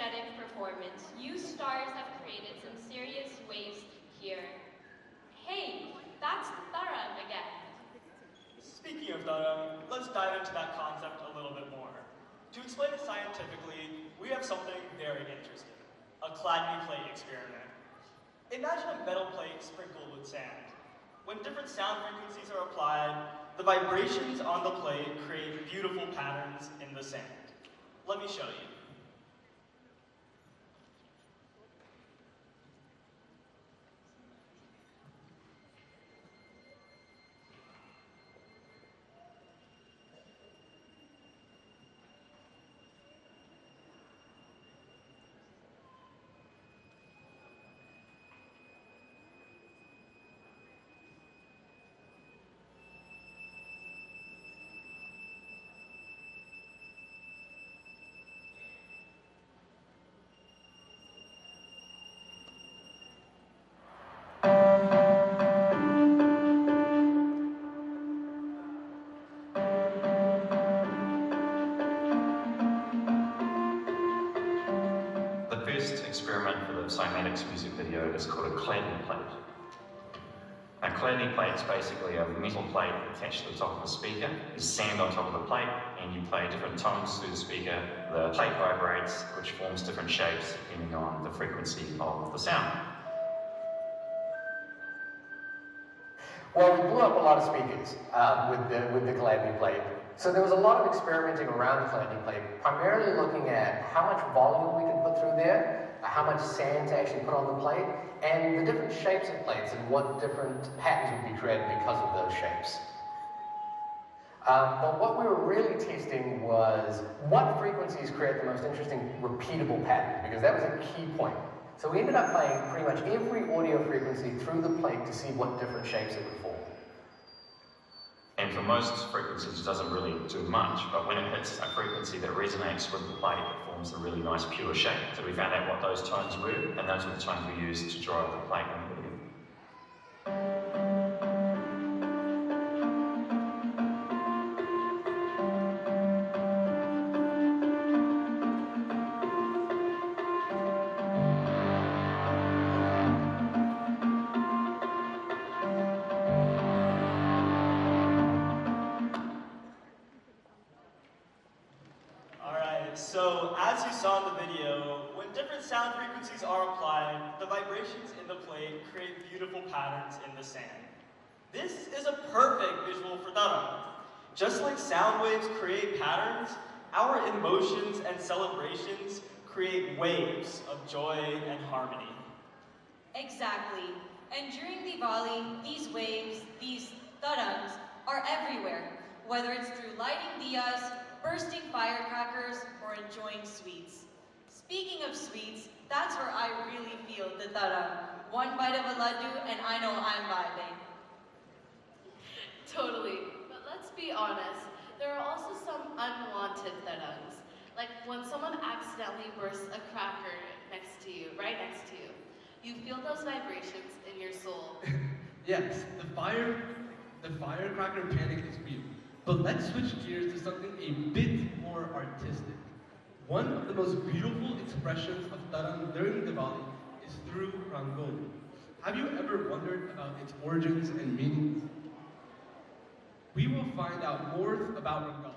energetic performance, you stars have created some serious waves here. Hey, that's Tarang again. Speaking of Dharam, let's dive into that concept a little bit more. To explain it scientifically, we have something very interesting, a Chladni plate experiment. Imagine a metal plate sprinkled with sand. When different sound frequencies are applied, the vibrations on the plate create beautiful patterns in the sand. Let me show you. The first experiment for the cymatics music video is called a Chladni plate. A Chladni plate is basically a metal plate attached to the top of the speaker. There's sand on top of the plate, and you play different tones through the speaker. The plate vibrates, which forms different shapes depending on the frequency of the sound. Well, we blew up a lot of speakers with the Chladni plate. So there was a lot of experimenting around the Chladni plate, primarily looking at how much volume we could put through there, how much sand to actually put on the plate, and the different shapes of plates and what different patterns would be created because of those shapes. But what we were really testing was what frequencies create the most interesting repeatable patterns, because that was a key point. So we ended up playing pretty much every audio frequency through the plate to see what different shapes it would form. And for most frequencies, it doesn't really do much, but when it hits a frequency that resonates with the plate, it forms a really nice pure shape. So we found out what those tones were, and those were the tones we used to draw the plate on the video. So, as you saw in the video, when different sound frequencies are applied, the vibrations in the plate create beautiful patterns in the sand. This is a perfect visual for Dharam. Just like sound waves create patterns, our emotions and celebrations create waves of joy and harmony. Exactly. And during Diwali, these waves, these tarangs, are everywhere, whether it's through lighting diyas, bursting firecrackers, or enjoying sweets. Speaking of sweets, that's where I really feel the tarang. One bite of a laddu and I know I'm vibing. Totally, but let's be honest, there are also some unwanted tarangs. Like when someone accidentally bursts a cracker next to you, right next to you. You feel those vibrations in your soul. Yes, the firecracker panic is real. But let's switch gears to something a bit more artistic. One of the most beautiful expressions of Tarang during Diwali is through Rangoli. Have you ever wondered about its origins and meanings? We will find out more about Rangoli